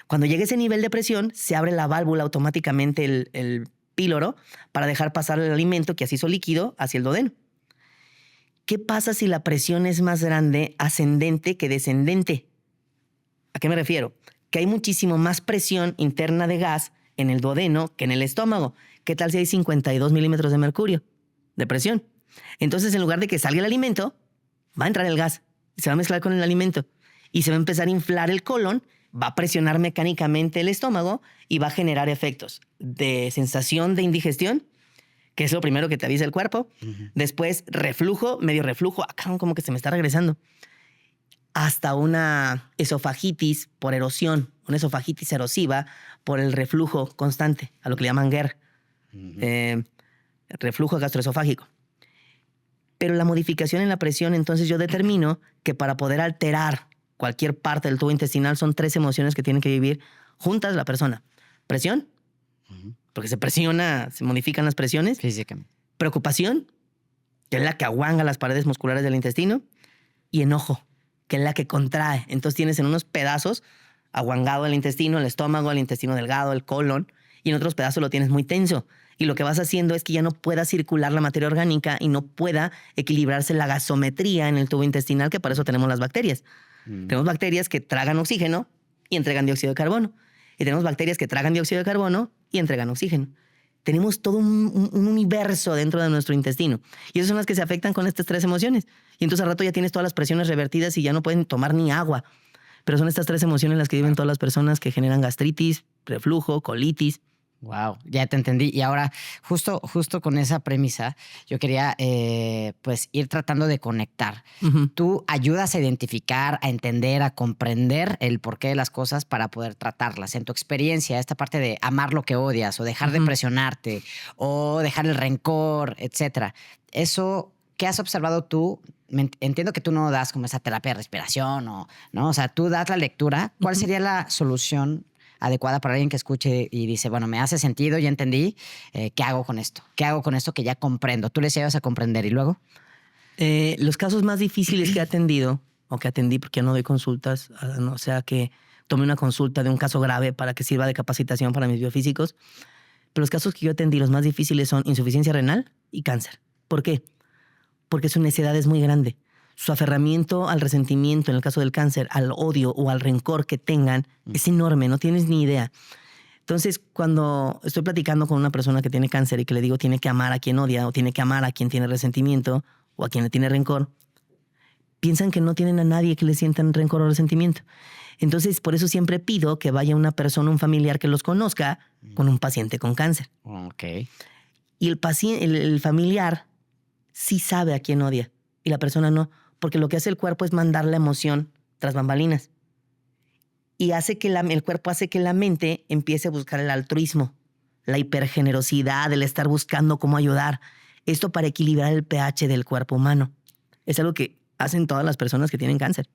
Cuando llegue ese nivel de presión, se abre la válvula automáticamente, el píloro, para dejar pasar el alimento que así hizo líquido hacia el duodeno. ¿Qué pasa si la presión es más grande ascendente que descendente? ¿A qué me refiero? Que hay muchísimo más presión interna de gas en el duodeno que en el estómago. ¿Qué tal si hay 52 milímetros de mercurio de presión? Entonces, en lugar de que salga el alimento, va a entrar el gas se va a mezclar con el alimento y se va a empezar a inflar el colon, va a presionar mecánicamente el estómago y va a generar efectos de sensación de indigestión, que es lo primero que te avisa el cuerpo. Después reflujo, medio reflujo, acá como que se me está regresando. Hasta una esofagitis por erosión, una esofagitis erosiva por el reflujo constante, a lo que le llaman GER, reflujo gastroesofágico. Pero la modificación en la presión, entonces yo determino que para poder alterar cualquier parte del tubo intestinal son 3 emociones que tienen que vivir juntas la persona. Presión, porque se presiona, se modifican las presiones. Físicamente. Preocupación, que es la que aguanga las paredes musculares del intestino. Y enojo, que es la que contrae. Entonces tienes en unos pedazos aguangado el intestino, el estómago, el intestino delgado, el colon, y en otros pedazos lo tienes muy tenso. Y lo que vas haciendo es que ya no pueda circular la materia orgánica y no pueda equilibrarse la gasometría en el tubo intestinal, que para eso tenemos las bacterias. Tenemos bacterias que tragan oxígeno y entregan dióxido de carbono. Y tenemos bacterias que tragan dióxido de carbono y entregan oxígeno. Tenemos todo un universo dentro de nuestro intestino. Y esas son las que se afectan con estas 3 emociones. Y entonces al rato ya tienes todas las presiones revertidas y ya no pueden tomar ni agua. Pero son estas 3 emociones las que viven todas las personas que generan gastritis, reflujo, colitis. Wow, ya te entendí. Y ahora, justo con esa premisa, yo quería pues ir tratando de conectar. Tú ayudas a identificar, a entender, a comprender el porqué de las cosas para poder tratarlas. En tu experiencia, esta parte de amar lo que odias o dejar de presionarte o dejar el rencor, etcétera. Eso, ¿qué has observado tú? Entiendo que tú no das como esa terapia de respiración ¿no? O sea, tú das la lectura. ¿Cuál sería la solución adecuada para alguien que escuche y dice, bueno, me hace sentido, ya entendí, ¿qué hago con esto? ¿Qué hago con esto que ya comprendo? ¿Tú les llevas a comprender y luego? Los casos más difíciles que he atendido, o que atendí porque ya no doy consultas, o sea que tome una consulta de un caso grave para que sirva de capacitación para mis biofísicos, pero los casos que yo atendí, los más difíciles son insuficiencia renal y cáncer. ¿Por qué? Porque su necedad es muy grande. Su aferramiento al resentimiento, en el caso del cáncer, al odio o al rencor que tengan, es enorme, no tienes ni idea. Entonces, cuando estoy platicando con una persona que tiene cáncer y que le digo tiene que amar a quien odia o tiene que amar a quien tiene resentimiento o a quien le tiene rencor, piensan que no tienen a nadie que le sientan rencor o resentimiento. Entonces, por eso siempre pido que vaya una persona, un familiar que los conozca con un paciente con cáncer. Okay. Y el familiar sí sabe a quién odia y la persona no, porque lo que hace el cuerpo es mandar la emoción tras bambalinas. Y hace que el cuerpo hace que la mente empiece a buscar el altruismo, la hipergenerosidad, el estar buscando cómo ayudar. Esto para equilibrar el pH del cuerpo humano. Es algo que hacen todas las personas que tienen cáncer.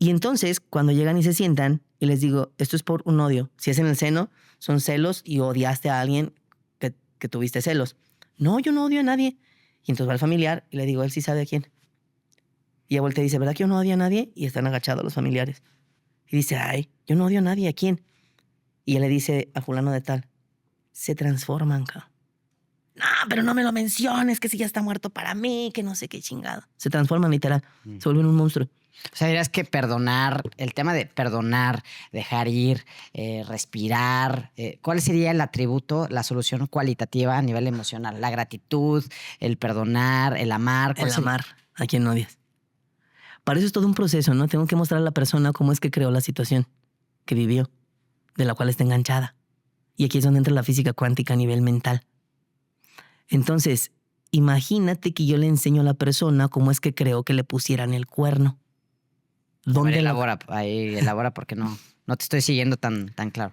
Y entonces, cuando llegan y se sientan, y les digo, esto es por un odio. Si es en el seno, son celos y odiaste a alguien que tuviste celos. No, yo no odio a nadie. Y entonces va el familiar y le digo, él sí sabe a quién. Y ella voltea y dice, ¿verdad que yo no odio a nadie? Y están agachados los familiares. Y dice, ay, yo no odio a nadie, ¿a quién? Y ella le dice a fulano de tal, se transforman, cabrón. No, pero no me lo menciones, que si ya está muerto para mí, que no sé qué chingado. Se transforman literal, se vuelven un monstruo. O sea, dirás que perdonar, el tema de perdonar, dejar ir, respirar, ¿cuál sería el atributo, la solución cualitativa a nivel emocional? La gratitud, el perdonar, el amar. El amar a quien odias. Para eso es todo un proceso, ¿no? Tengo que mostrar a la persona cómo es que creó la situación que vivió, de la cual está enganchada. Y aquí es donde entra la física cuántica a nivel mental. Entonces, imagínate que yo le enseño a la persona cómo es que creó que le pusieran el cuerno. ¿Dónde elabora? Ahí elabora porque no te estoy siguiendo tan claro.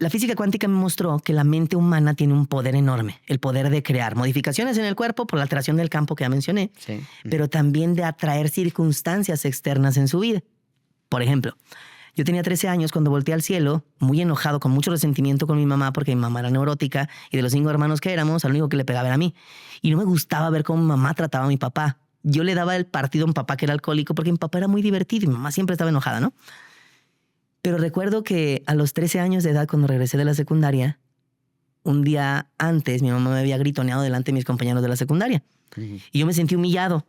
La física cuántica me mostró que la mente humana tiene un poder enorme, el poder de crear modificaciones en el cuerpo por la alteración del campo que ya mencioné, sí. Pero también de atraer circunstancias externas en su vida. Por ejemplo, yo tenía 13 años cuando volteé al cielo, muy enojado, con mucho resentimiento con mi mamá, porque mi mamá era neurótica y de los 5 hermanos que éramos, al único que le pegaba era a mí. Y no me gustaba ver cómo mi mamá trataba a mi papá. Yo le daba el partido a mi papá que era alcohólico porque mi papá era muy divertido y mi mamá siempre estaba enojada, ¿no? Pero recuerdo que a los 13 años de edad, cuando regresé de la secundaria, un día antes mi mamá me había gritoneado delante de mis compañeros de la secundaria. Y yo me sentí humillado.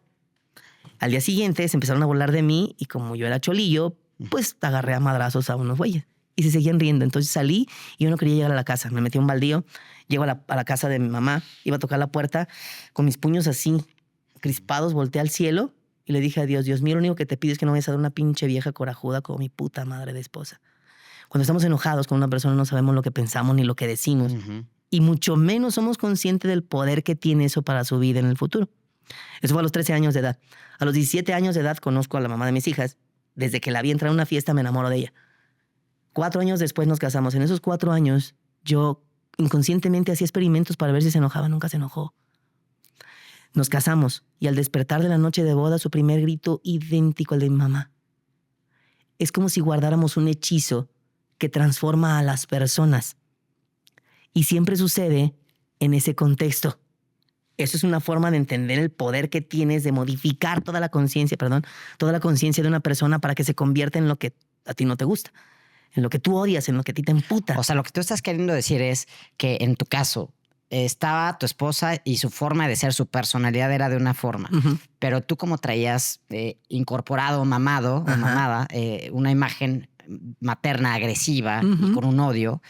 Al día siguiente se empezaron a burlar de mí y como yo era cholillo, pues agarré a madrazos a unos güeyes. Y se seguían riendo. Entonces salí y yo no quería llegar a la casa. Me metí a un baldío, llego a la casa de mi mamá, iba a tocar la puerta con mis puños así crispados, volteé al cielo y le dije a Dios, Dios mío, lo único que te pido es que no vayas a dar una pinche vieja corajuda como mi puta madre de esposa. Cuando estamos enojados con una persona no sabemos lo que pensamos ni lo que decimos. Y mucho menos somos conscientes del poder que tiene eso para su vida en el futuro. Eso fue a los 13 años de edad. A los 17 años de edad conozco a la mamá de mis hijas. Desde que la vi entrar a una fiesta me enamoro de ella. 4 años después nos casamos. En esos 4 años yo inconscientemente hacía experimentos para ver si se enojaba. Nunca se enojó. Nos casamos y al despertar de la noche de boda su primer grito idéntico al de mi mamá. Es como si guardáramos un hechizo que transforma a las personas. Y siempre sucede en ese contexto. Eso es una forma de entender el poder que tienes de modificar toda la conciencia de una persona para que se convierta en lo que a ti no te gusta, en lo que tú odias, en lo que a ti te emputa. O sea, lo que tú estás queriendo decir es que en tu caso estaba tu esposa y su forma de ser, su personalidad era de una forma, pero tú como traías incorporado, mamado o mamada, una imagen materna, agresiva y con un odio,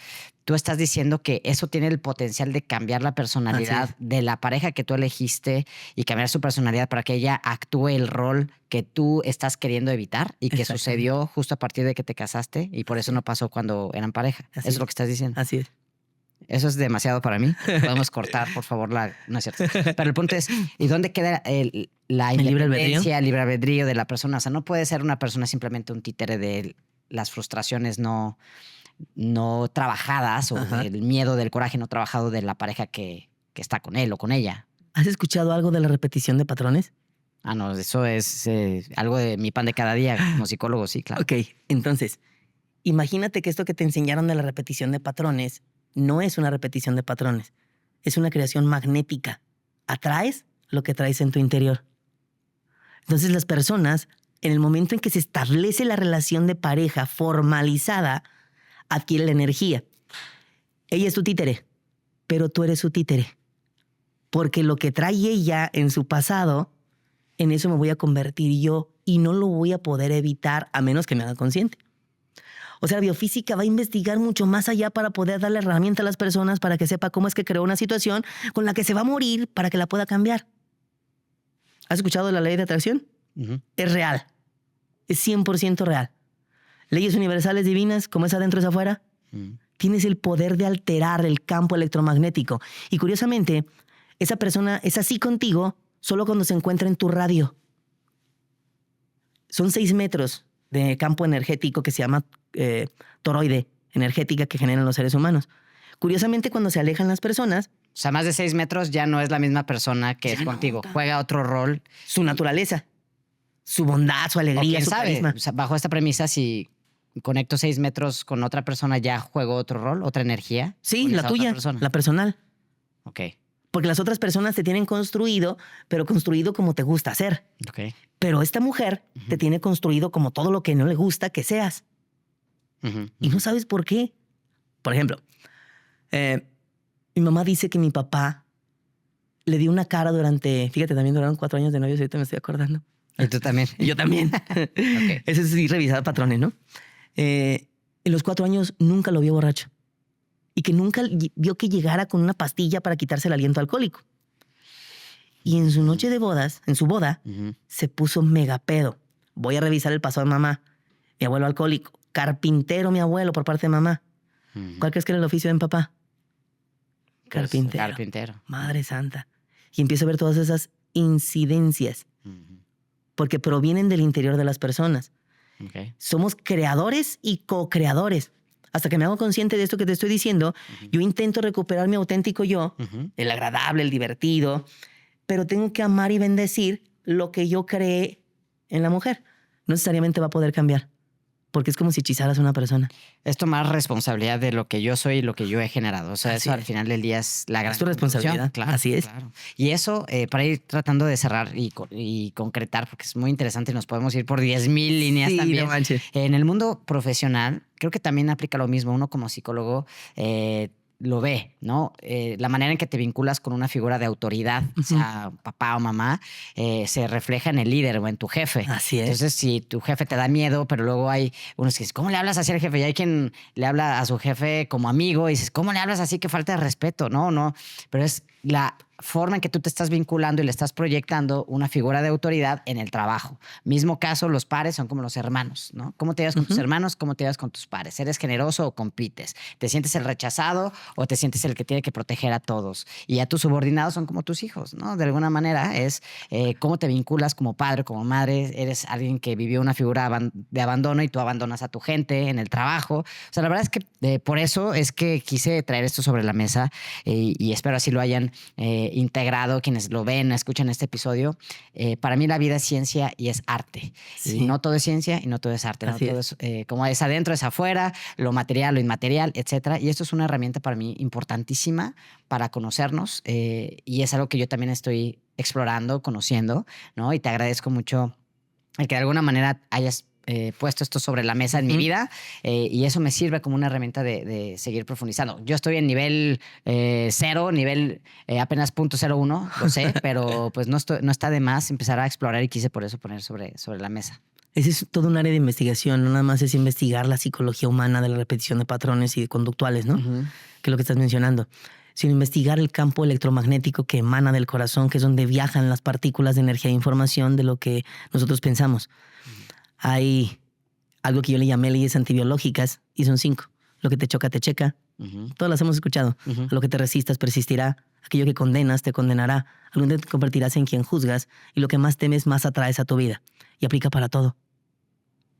tú estás diciendo que eso tiene el potencial de cambiar la personalidad de la pareja que tú elegiste y cambiar su personalidad para que ella actúe el rol que tú estás queriendo evitar y que sucedió justo a partir de que te casaste y por eso no pasó cuando eran pareja. Eso es lo que estás diciendo. Así es. Eso es demasiado para mí. Podemos cortar, por favor, no es cierto. Pero el punto es, ¿y dónde queda la independencia, el libre albedrío de la persona? O sea, no puede ser una persona simplemente un títere de las frustraciones no trabajadas o el miedo del coraje no trabajado de la pareja que está con él o con ella. ¿Has escuchado algo de la repetición de patrones? Ah, no, eso es algo de mi pan de cada día como psicólogo, sí, claro. Ok, entonces, imagínate que esto que te enseñaron de la repetición de patrones no es una repetición de patrones, es una creación magnética. Atraes lo que traes en tu interior. Entonces las personas, en el momento en que se establece la relación de pareja formalizada, adquiere la energía. Ella es tu títere, pero tú eres su títere. Porque lo que trae ella en su pasado, en eso me voy a convertir yo y no lo voy a poder evitar a menos que me haga consciente. O sea, la biofísica va a investigar mucho más allá para poder darle herramienta a las personas para que sepa cómo es que creó una situación con la que se va a morir para que la pueda cambiar. ¿Has escuchado de la ley de atracción? Es real. Es 100% real. Leyes universales divinas, como es adentro es afuera, tienes el poder de alterar el campo electromagnético. Y curiosamente, esa persona es así contigo solo cuando se encuentra en tu radio. Son 6 metros de campo energético que se llama toroide energética que generan los seres humanos. Curiosamente, cuando se alejan las personas... O sea, más de 6 metros ya no es la misma persona que es contigo. Juega otro rol. Su naturaleza, su bondad, su alegría, su carisma. O sea, bajo esta premisa, si conecto 6 metros con otra persona, ¿ya juego otro rol, otra energía? Sí, la tuya, la personal. Ok. Porque las otras personas te tienen construido, pero construido como te gusta ser. Ok. Pero esta mujer te tiene construido como todo lo que no le gusta que seas. Y no sabes por qué. Por ejemplo, mi mamá dice que mi papá le dio una cara fíjate, también duraron 4 años de novios, ahorita me estoy acordando. ¿Y tú también? Y yo también. Okay. Eso es revisar patrones, ¿no? En los 4 años nunca lo vio borracho. Y que nunca vio que llegara con una pastilla para quitarse el aliento alcohólico. Y en su noche de bodas, en su boda, se puso mega pedo. Voy a revisar el pasado de mamá. Mi abuelo alcohólico. Carpintero, mi abuelo, por parte de mamá. ¿Cuál crees que era el oficio de mi papá? Carpintero. Carpintero. Madre santa. Y empiezo a ver todas esas incidencias. Porque provienen del interior de las personas. Okay. Somos creadores y co-creadores. Hasta que me hago consciente de esto que te estoy diciendo, yo intento recuperar mi auténtico yo, el agradable, el divertido, pero tengo que amar y bendecir lo que yo creé en la mujer. No necesariamente va a poder cambiar, porque es como si hechizaras a una persona. Es tomar responsabilidad de lo que yo soy y lo que yo he generado. O sea, eso al final del día es la gran... Es tu responsabilidad, claro. Así es. Claro. Y eso, para ir tratando de cerrar y concretar, porque es muy interesante y nos podemos ir por 10,000 líneas también. No manches. En el mundo profesional, creo que también aplica lo mismo. Uno como psicólogo lo ve, ¿no? La manera en que te vinculas con una figura de autoridad, sea papá o mamá, se refleja en el líder o en tu jefe. Así es. Entonces, si tu jefe te da miedo, pero luego hay unos que dicen, ¿cómo le hablas así al jefe? Y hay quien le habla a su jefe como amigo y dices, ¿cómo le hablas así? Qué falta de respeto. No, pero es forma en que tú te estás vinculando y le estás proyectando una figura de autoridad en el trabajo. Mismo caso, los pares son como los hermanos, ¿no? ¿Cómo te llevas con tus hermanos? ¿Cómo te llevas con tus pares? ¿Eres generoso o compites? ¿Te sientes el rechazado o te sientes el que tiene que proteger a todos? Y a tus subordinados son como tus hijos, ¿no? De alguna manera es cómo te vinculas como padre, como madre. Eres alguien que vivió una figura de abandono y tú abandonas a tu gente en el trabajo. O sea, la verdad es que por eso es que quise traer esto sobre la mesa y espero así lo hayan integrado quienes lo ven, escuchan este episodio. Para mí la vida es ciencia y es arte. Sí. Y no todo es ciencia y no todo es arte. No todo es, como es adentro, es afuera, lo material, lo inmaterial, etcétera. Y esto es una herramienta para mí importantísima para conocernos y es algo que yo también estoy explorando, conociendo, ¿no? Y te agradezco mucho el que de alguna manera hayas puesto esto sobre la mesa en mi vida y eso me sirve como una herramienta de seguir profundizando. Yo estoy en nivel 0, nivel apenas 0.01, lo sé, pero pues no está de más empezar a explorar y quise por eso poner sobre la mesa. Ese es todo un área de investigación, no nada más es investigar la psicología humana de la repetición de patrones y de conductuales, ¿no? Que es lo que estás mencionando. Sino investigar el campo electromagnético que emana del corazón, que es donde viajan las partículas de energía e información de lo que nosotros pensamos. Hay algo que yo le llamé leyes antibiológicas y son 5. Lo que te choca, te checa. Todas las hemos escuchado. A lo que te resistas, persistirá. Aquello que condenas, te condenará. Algún día te convertirás en quien juzgas y lo que más temes, más atraes a tu vida. Y aplica para todo.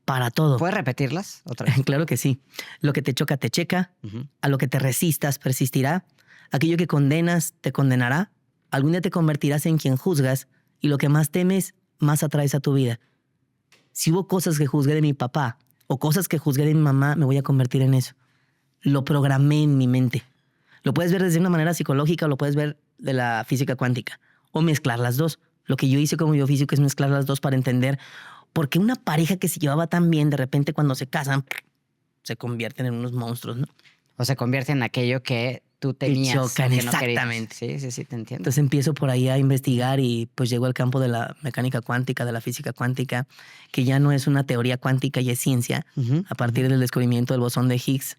Para todo. ¿Puedes repetirlas otra vez? Claro que sí. Lo que te choca, te checa. A lo que te resistas, persistirá. Aquello que condenas, te condenará. Algún día te convertirás en quien juzgas y lo que más temes, más atraes a tu vida. Si hubo cosas que juzgué de mi papá o cosas que juzgué de mi mamá, me voy a convertir en eso. Lo programé en mi mente. Lo puedes ver desde una manera psicológica o lo puedes ver de la física cuántica o mezclar las dos. Lo que yo hice como biofísico es mezclar las dos para entender por qué una pareja que se llevaba tan bien, de repente cuando se casan, se convierten en unos monstruos, ¿no? O se convierten en aquello que tú tenías. Chocan, exactamente. Sí, te entiendo. Entonces empiezo por ahí a investigar y pues llego al campo de la mecánica cuántica, de la física cuántica, que ya no es una teoría cuántica y es ciencia. A partir del descubrimiento del bosón de Higgs,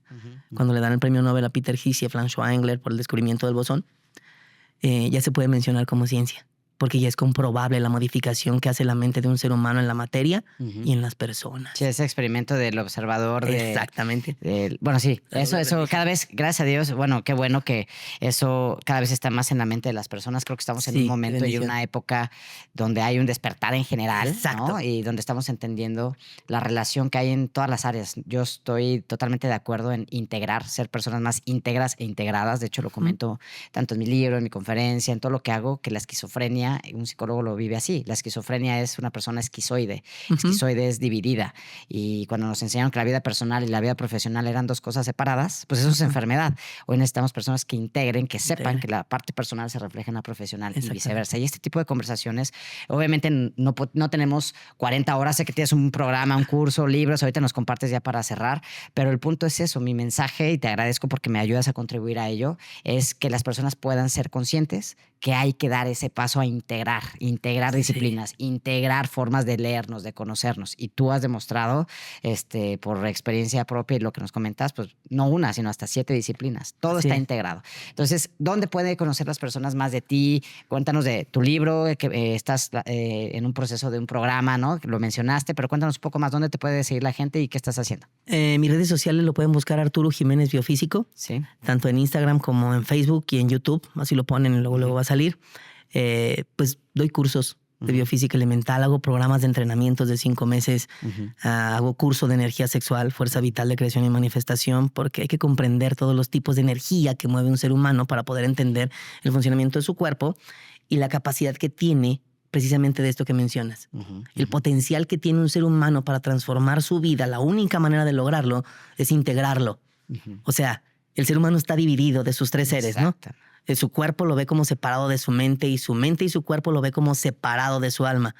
cuando le dan el premio Nobel a Peter Higgs y a François Englert por el descubrimiento del bosón, ya se puede mencionar como ciencia. Porque ya es comprobable la modificación que hace la mente de un ser humano en la materia y en las personas. Sí, ese experimento del observador. Exactamente. Bueno, sí, eso cada vez, gracias a Dios, bueno, qué bueno que eso cada vez está más en la mente de las personas. Creo que estamos en un momento y una época donde hay un despertar en general, ¿no? Y donde estamos entendiendo la relación que hay en todas las áreas. Yo estoy totalmente de acuerdo en integrar, ser personas más íntegras e integradas. De hecho, lo comento tanto en mi libro, en mi conferencia, en todo lo que hago, que la esquizofrenia, un psicólogo lo vive así. La esquizofrenia es una persona esquizoide. Esquizoide es dividida. Y cuando nos enseñaron que la vida personal y la vida profesional eran dos cosas separadas, pues eso es enfermedad. Hoy necesitamos personas que integren, que sepan que la parte personal se refleja en la profesional y viceversa. Y este tipo de conversaciones, obviamente no tenemos 40 horas. Sé que tienes un programa, un curso, libros, ahorita nos compartes ya para cerrar, pero el punto es eso. Mi mensaje, y te agradezco porque me ayudas a contribuir a ello, es que las personas puedan ser conscientes que hay que dar ese paso a integrar disciplinas, integrar formas de leernos, de conocernos. Y tú has demostrado, por experiencia propia y lo que nos comentas, pues no una, sino hasta 7 disciplinas. Todo está integrado. Entonces, ¿dónde puede conocer las personas más de ti? Cuéntanos de tu libro, que estás en un proceso de un programa, ¿no? Lo mencionaste, pero cuéntanos un poco más dónde te puede seguir la gente y qué estás haciendo. Mis redes sociales lo pueden buscar Arturo Jiménez Biofísico, tanto en Instagram como en Facebook y en YouTube. Así lo ponen y luego va a salir. Pues doy cursos de biofísica elemental, hago programas de entrenamientos de 5 meses, hago curso de energía sexual, fuerza vital de creación y manifestación, porque hay que comprender todos los tipos de energía que mueve un ser humano para poder entender el funcionamiento de su cuerpo y la capacidad que tiene precisamente de esto que mencionas. El potencial que tiene un ser humano para transformar su vida, la única manera de lograrlo es integrarlo. O sea, el ser humano está dividido de sus 3 seres, ¿no? Su cuerpo lo ve como separado de su mente y su cuerpo lo ve como separado de su alma.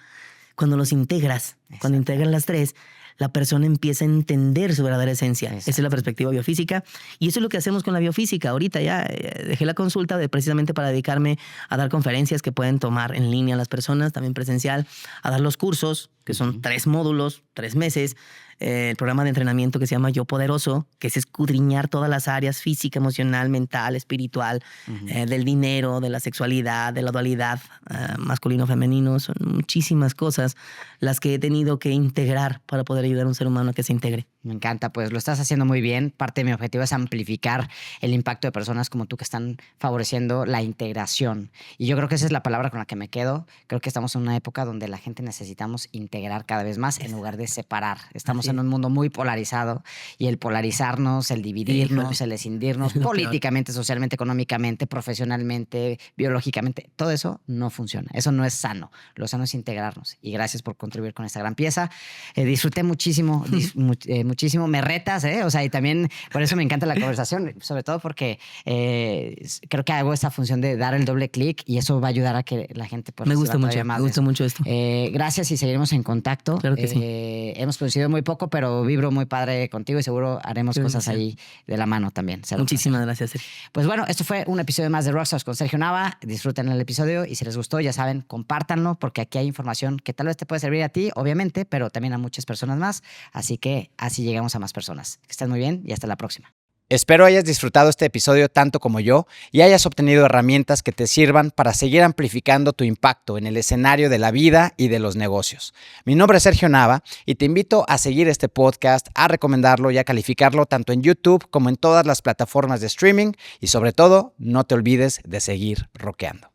Cuando los integras, cuando integran las 3, la persona empieza a entender su verdadera esencia. Esa es la perspectiva biofísica. Y eso es lo que hacemos con la biofísica. Ahorita ya dejé la consulta precisamente para dedicarme a dar conferencias que pueden tomar en línea las personas, también presencial, a dar los cursos que son 3 módulos, 3 meses. El programa de entrenamiento que se llama Yo Poderoso, que es escudriñar todas las áreas física, emocional, mental, espiritual, del dinero, de la sexualidad, de la dualidad, masculino-femenino. Son muchísimas cosas las que he tenido que integrar para poder ayudar a un ser humano a que se integre. Me encanta, pues lo estás haciendo muy bien. Parte de mi objetivo es amplificar el impacto de personas como tú que están favoreciendo la integración. Y yo creo que esa es la palabra con la que me quedo. Creo que estamos en una época donde la gente necesitamos integrar cada vez más en lugar de separar. Estamos en un mundo muy polarizado y el polarizarnos, el dividirnos, el escindirnos políticamente, socialmente, económicamente, profesionalmente, biológicamente, todo eso no funciona. Eso no es sano. Lo sano es integrarnos. Y gracias por contribuir con esta gran pieza. Disfruté muchísimo, muchísimo. Me retas, ¿eh? O sea, y también por eso me encanta la conversación, sobre todo porque creo que hago esta función de dar el doble clic y eso va a ayudar a que la gente me gusta mucho esto. Gracias y seguiremos en contacto. Claro que sí. Hemos producido muy poco, pero vibro muy padre contigo y seguro haremos cosas ahí de la mano también. Muchísimas gracias, Sergio. Pues bueno, esto fue un episodio más de Rockstars con Sergio Nava. Disfruten el episodio y si les gustó, ya saben, compártanlo porque aquí hay información que tal vez te puede servir a ti, obviamente, pero también a muchas personas más. Así que así llegamos a más personas. Que estén muy bien y hasta la próxima. Espero hayas disfrutado este episodio tanto como yo y hayas obtenido herramientas que te sirvan para seguir amplificando tu impacto en el escenario de la vida y de los negocios. Mi nombre es Sergio Nava y te invito a seguir este podcast, a recomendarlo y a calificarlo tanto en YouTube como en todas las plataformas de streaming y sobre todo, no te olvides de seguir rockeando.